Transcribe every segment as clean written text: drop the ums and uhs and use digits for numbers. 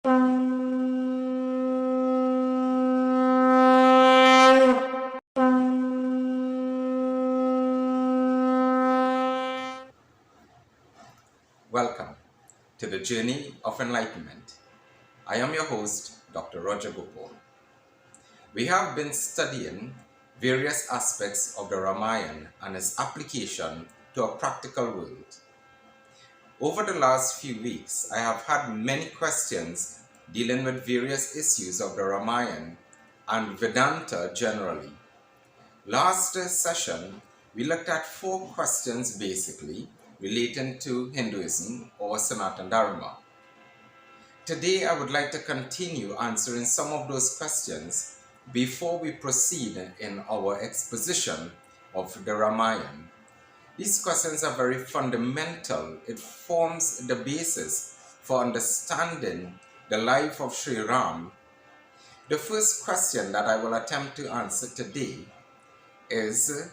Welcome to the journey of enlightenment. I am your host, Dr. Roger Gopal. We have been studying various aspects of the Ramayana and its application to a practical world. Over the last few weeks, I have had many questions dealing with various issues of the Ramayana and Vedanta generally. Last session, we looked at 4 questions basically relating to Hinduism or Sanatana Dharma. Today, I would like to continue answering some of those questions before we proceed in our exposition of the Ramayana. These questions are very fundamental. It forms the basis for understanding the life of Sri Ram. The first question that I will attempt to answer today is,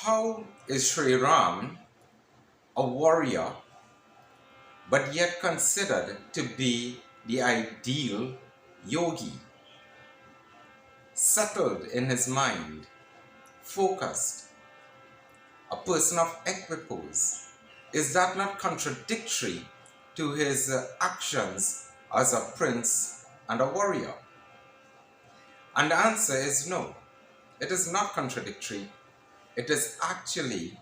how is Sri Ram a warrior but yet considered to be the ideal yogi? Settled in his mind, focused, a person of equipoise. Is that not contradictory to his actions as a prince and a warrior? And the answer is no. It is not contradictory. It is actually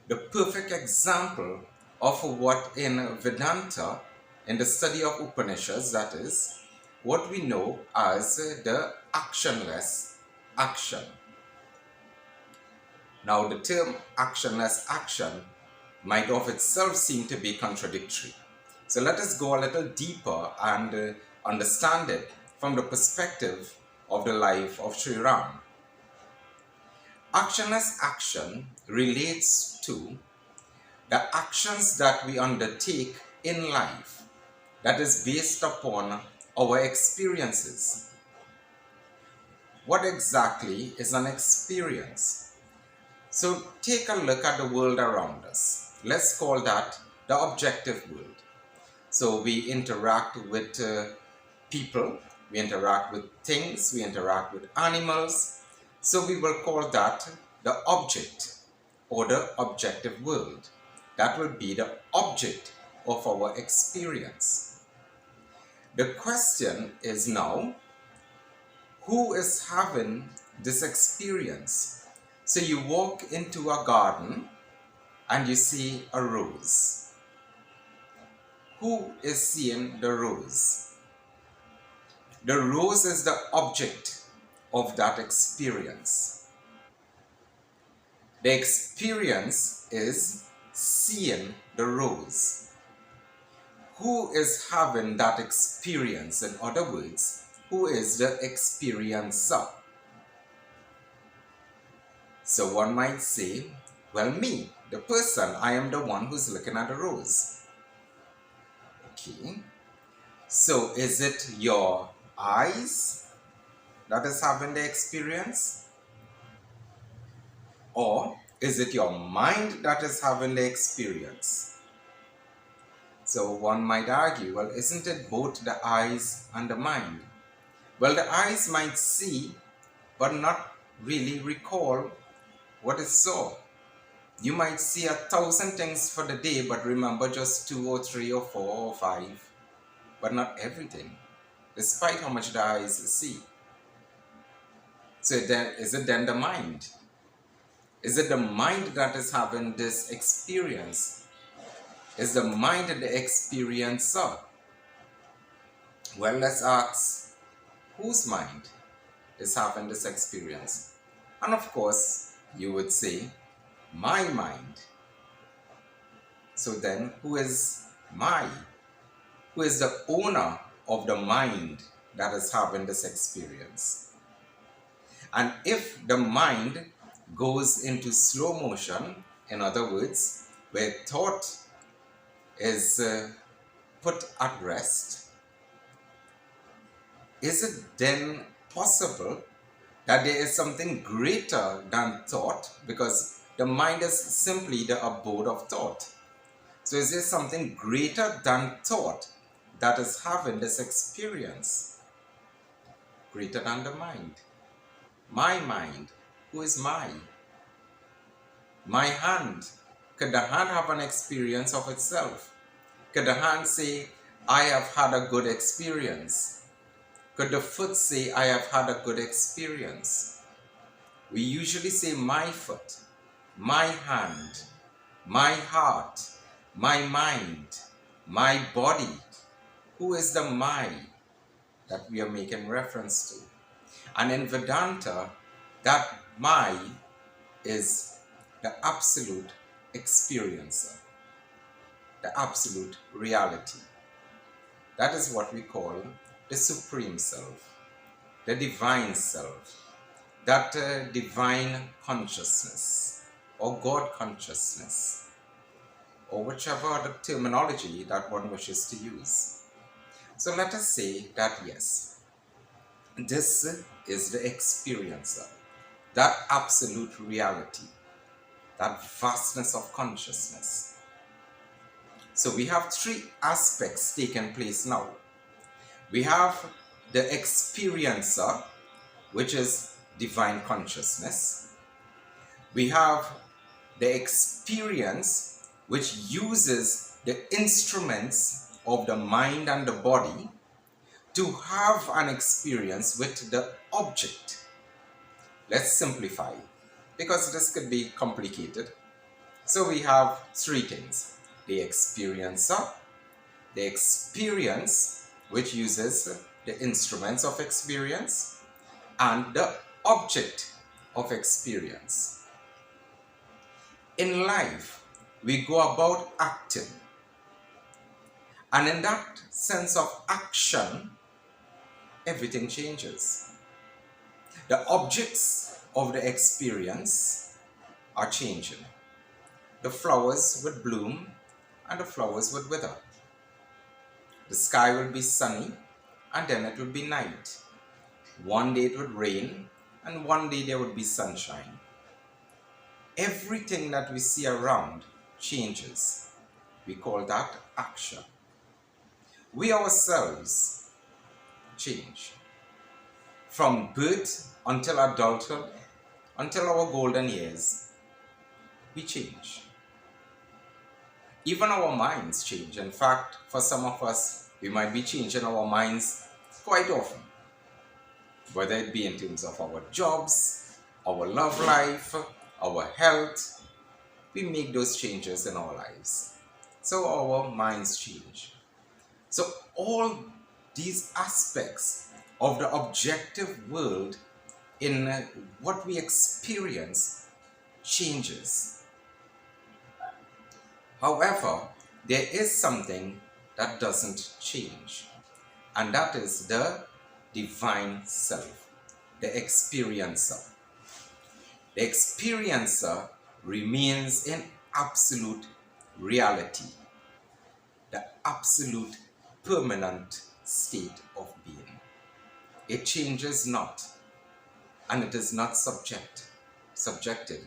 the perfect example of what in Vedanta, in the study of Upanishads, that is, what we know as the actionless action. Now, the term actionless action might of itself seem to be contradictory. So let us go a little deeper and understand it from the perspective of the life of Sri Ram. Actionless action relates to the actions that we undertake in life that is based upon our experiences. What exactly is an experience? So take a look at the world around us. Let's call that the objective world. So we interact with people, we interact with things, we interact with animals. So we will call that the object or the objective world. That will be the object of our experience. The question is now, who is having this experience? So you walk into a garden and you see a rose. Who is seeing the rose? The rose is the object of that experience. The experience is seeing the rose. Who is having that experience? In other words, who is the experiencer? So one might say, well, me, the person, I am the one who's looking at the rose. Okay. So is it your eyes that is having the experience? Or is it your mind that is having the experience? So one might argue, well, isn't it both the eyes and the mind? Well, the eyes might see, but not really recall what it saw. You might see 1,000 things for the day, but remember just 2 or 3 or 4 or 5, but not everything, despite how much the eyes see. So then, is it then the mind? Is it the mind that is having this experience? Is the mind the experiencer? Well, let's ask, whose mind is having this experience? And of course, you would say, my mind. So then, who is who is the owner of the mind that is having this experience? And if the mind goes into slow motion, in other words, where thought is put at rest, is it then possible that there is something greater than thought? Because the mind is simply the abode of thought. So is there something greater than thought that is having this experience greater than the mind. My mind, who is my? My hand. Could the hand have an experience of itself? Could the hand say, I have had a good experience? Could the foot say, I have had a good experience? We usually say my foot, my hand, my heart, my mind, my body. Who is the my that we are making reference to? And in Vedanta, that my is the absolute experiencer, the absolute reality. That is what we call the Supreme Self, the Divine Self, that divine consciousness or God consciousness, or whichever other terminology that one wishes to use. So let us say that yes, this is the experiencer, that absolute reality, that vastness of consciousness. So we have three aspects taking place now. We have the experiencer, which is divine consciousness. We have the experience, which uses the instruments of the mind and the body to have an experience with the object. Let's simplify, because this could be complicated. So we have three things: the experiencer, the experience, which uses the instruments of experience, and the object of experience. In life, we go about acting, and in that sense of action, everything changes. The objects of the experience are changing. The flowers would bloom and the flowers would wither. The sky will be sunny and then it will be night. One day it would rain and one day there would be sunshine. Everything that we see around changes. We call that action. We ourselves change. From birth until adulthood, until our golden years, we change. Even our minds change. In fact, for some of us, we might be changing our minds quite often. Whether it be in terms of our jobs, our love life, our health, we make those changes in our lives. So our minds change. So all these aspects of the objective world in what we experience changes. However, there is something that doesn't change, and that is the divine self, the experiencer. The experiencer remains in absolute reality, the absolute permanent state of being. It changes not, and it is not subjected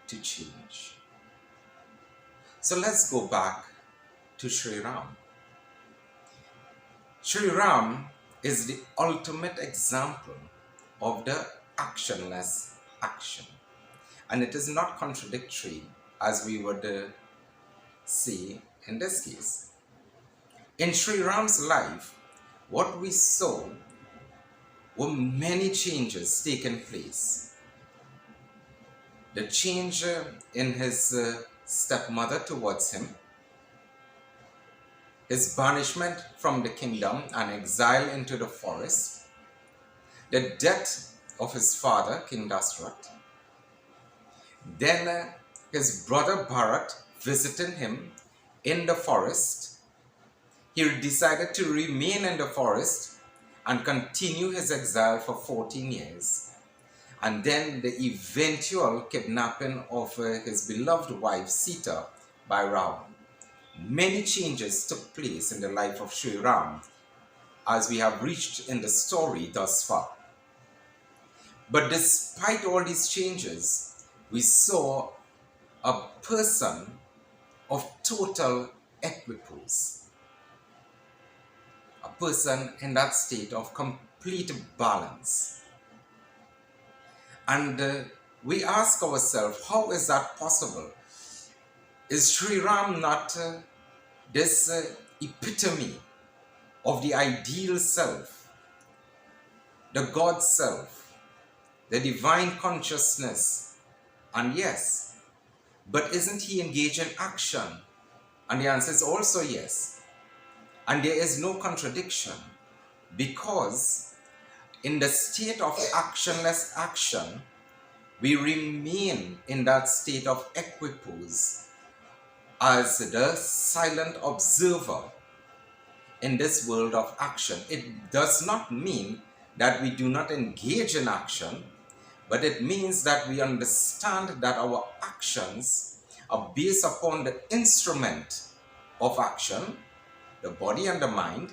to change. So let's go back to Sri Ram. Sri Ram is the ultimate example of the actionless action. And it is not contradictory, as we would see in this case. In Sri Ram's life, what we saw were many changes taking place. The change in his stepmother towards him, his banishment from the kingdom and exile into the forest, the death of his father, King Dashrath, then his brother Bharat visiting him in the forest. He decided to remain in the forest and continue his exile for 14 years. And then the eventual kidnapping of his beloved wife Sita by Ravana. Many changes took place in the life of Sri Ram as we have reached in the story thus far. But despite all these changes, we saw a person of total equipoise. a person in that state of complete balance. And we ask ourselves, how is that possible? Is Sri Ram not this epitome of the ideal self, the God self, the divine consciousness? And yes, but isn't he engaged in action? And the answer is also yes. And there is no contradiction, because in the state of actionless action, we remain in that state of equipoise as the silent observer in this world of action. It does not mean that we do not engage in action, but it means that we understand that our actions are based upon the instrument of action, the body and the mind,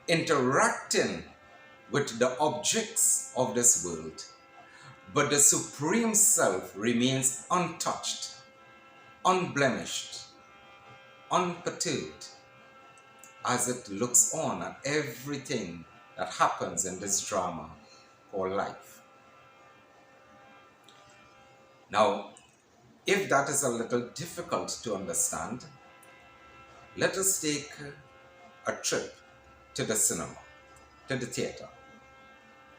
interacting with the objects of this world. But the Supreme Self remains untouched, unblemished, unperturbed, as it looks on at everything that happens in this drama called life. Now, if that is a little difficult to understand, let us take a trip to the cinema, to the theater.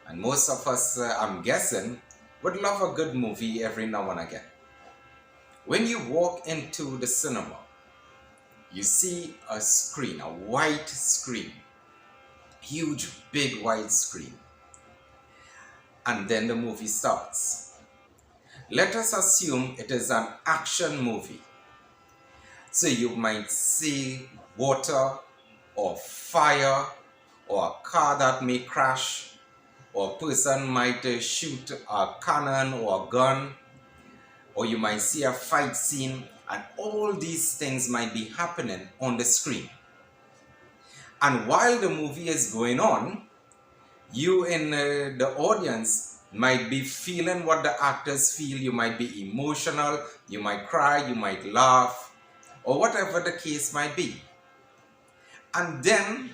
And most of us, I'm guessing, would love a good movie every now and again. When you walk into the cinema, you see a screen, a white screen, huge, big white screen. And then the movie starts. Let us assume it is an action movie. So you might see water or fire or a car that may crash, or a person might shoot a cannon or a gun, or you might see a fight scene, and all these things might be happening on the screen. And while the movie is going on, you in the audience might be feeling what the actors feel. You might be emotional, you might cry, you might laugh, or whatever the case might be. And then,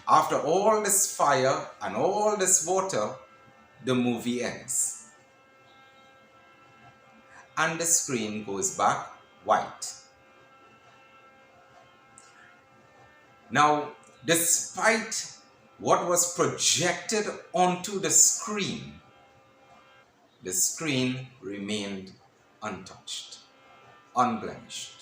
after all this fire and all this water, the movie ends. And the screen goes back white. Now, despite what was projected onto the screen remained untouched, unblemished.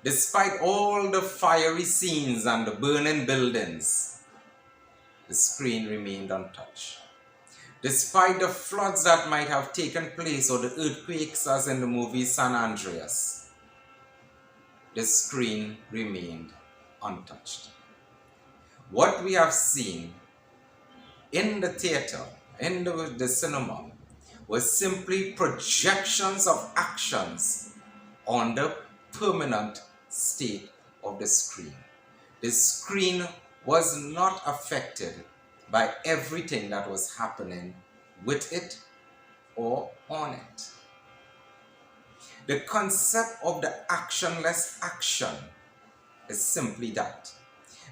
Despite all the fiery scenes and the burning buildings, the screen remained untouched. Despite the floods that might have taken place, or the earthquakes as in the movie San Andreas, the screen remained untouched. What we have seen in the theater, in the cinema, was simply projections of actions on the permanent state of the screen. The screen was not affected by everything that was happening with it or on it. The concept of the actionless action is simply that.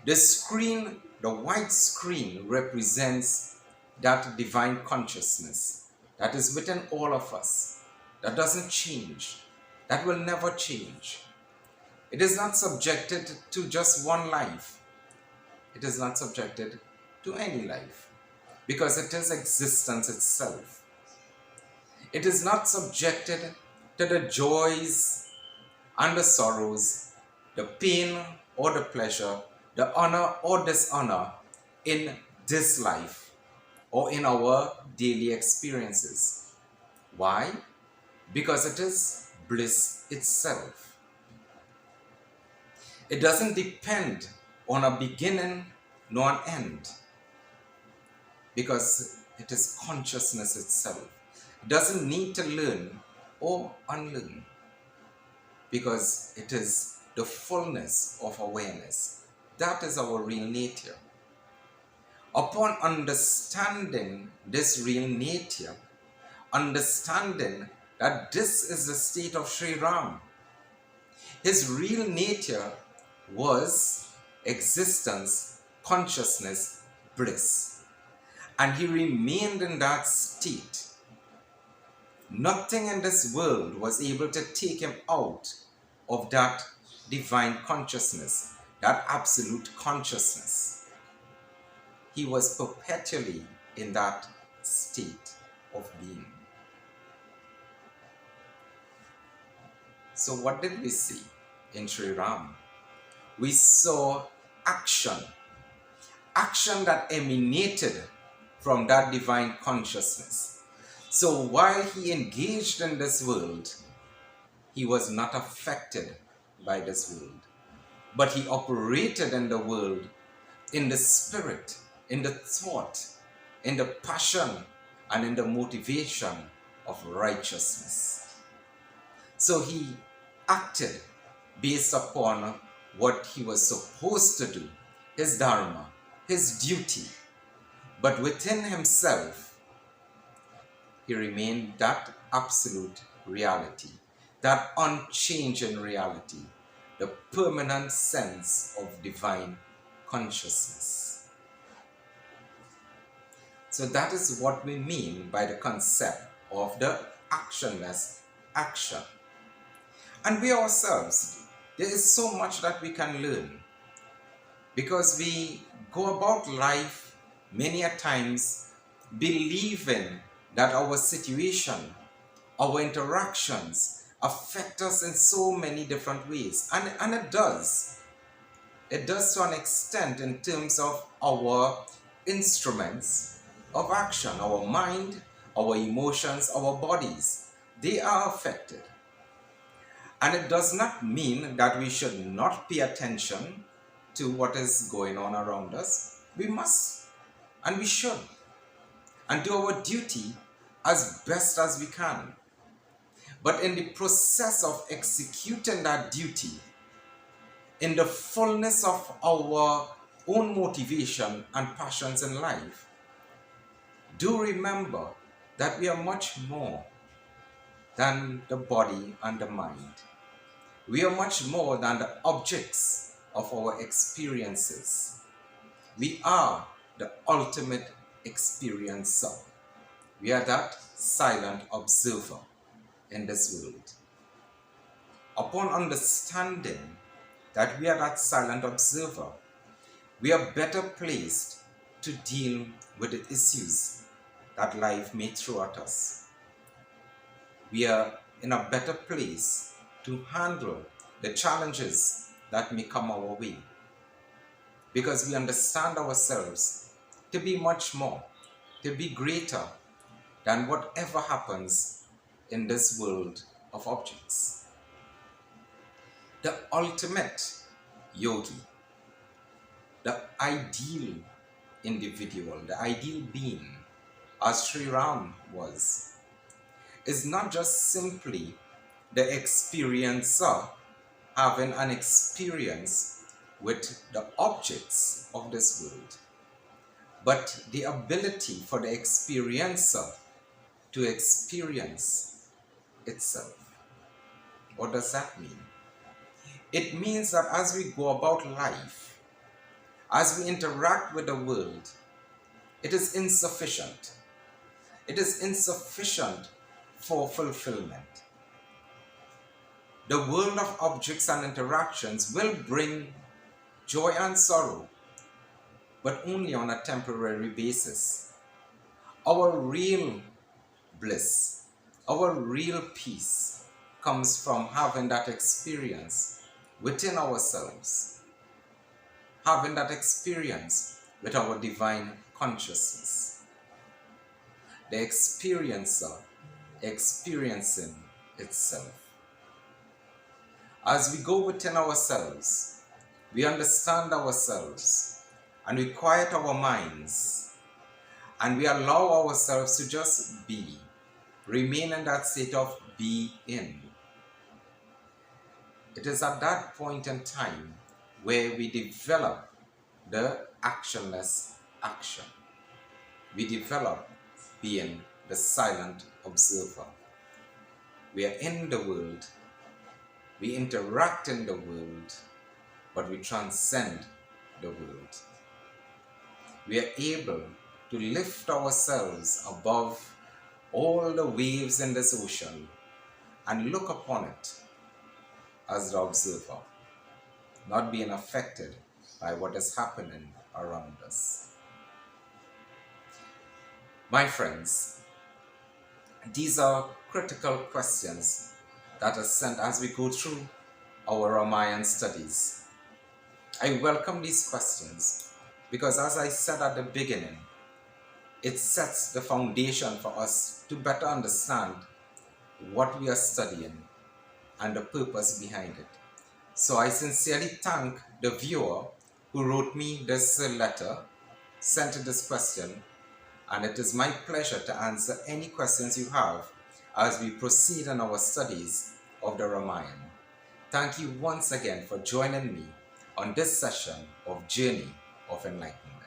The screen, the white screen, represents that divine consciousness that is within all of us, that doesn't change, that will never change. It is not subjected to just one life. It is not subjected to any life, because it is existence itself. It is not subjected to the joys and the sorrows, the pain or the pleasure, the honor or dishonor in this life or in our daily experiences. Why? Because it is bliss itself. It doesn't depend on a beginning nor an end, because it is consciousness itself. It doesn't need to learn or unlearn, because it is the fullness of awareness. That is our real nature. Upon understanding this real nature, understanding that this is the state of Sri Ram, his real nature was existence, consciousness, bliss. And he remained in that state. Nothing in this world was able to take him out of that divine consciousness, that absolute consciousness. He was perpetually in that state of being. So what did we see in Sri Ram? We saw action that emanated from that divine consciousness. So while he engaged in this world, he was not affected by this world, but he operated in the world in the spirit, in the thought, in the passion, and in the motivation of righteousness. So he acted based upon what he was supposed to do, his dharma, his duty. But within himself, he remained that absolute reality, that unchanging reality, the permanent sense of divine consciousness. So that is what we mean by the concept of the actionless action. And we ourselves, there is so much that we can learn, because we go about life many a times believing that our situation, our interactions affect us in so many different ways. And it does. It does to an extent in terms of our instruments of action, our mind, our emotions, our bodies. They are affected. And it does not mean that we should not pay attention to what is going on around us. We must and we should, and do our duty as best as we can. But in the process of executing that duty, in the fullness of our own motivation and passions in life, do remember that we are much more than the body and the mind. We are much more than the objects of our experiences. We are the ultimate experiencer. We are that silent observer in this world. Upon understanding that we are that silent observer, we are better placed to deal with the issues that life may throw at us. We are in a better place to handle the challenges that may come our way, because we understand ourselves to be much more, to be greater than whatever happens in this world of objects. The ultimate yogi, the ideal individual, the ideal being, as Sri Ram was, is not just simply the experiencer having an experience with the objects of this world, but the ability for the experiencer to experience itself. What does that mean? It means that as we go about life, as we interact with the world, it is insufficient. It is insufficient for fulfillment. The world of objects and interactions will bring joy and sorrow, but only on a temporary basis. Our real bliss, our real peace comes from having that experience within ourselves, having that experience with our divine consciousness. The experiencer experiencing itself. As we go within ourselves, we understand ourselves, and we quiet our minds, and we allow ourselves to just be, remain in that state of being. It is at that point in time where we develop the actionless action. We develop being the silent observer. We are in the world, we interact in the world, but we transcend the world. We are able to lift ourselves above all the waves in this ocean and look upon it as the observer, not being affected by what is happening around us. My friends, these are critical questions that are sent as we go through our Ramayan studies. I welcome these questions because, as I said at the beginning, it sets the foundation for us to better understand what we are studying and the purpose behind it. So I sincerely thank the viewer who wrote me this letter, sent this question, and it is my pleasure to answer any questions you have as we proceed in our studies of the Ramayana. Thank you once again for joining me on this session of Journey of Enlightenment.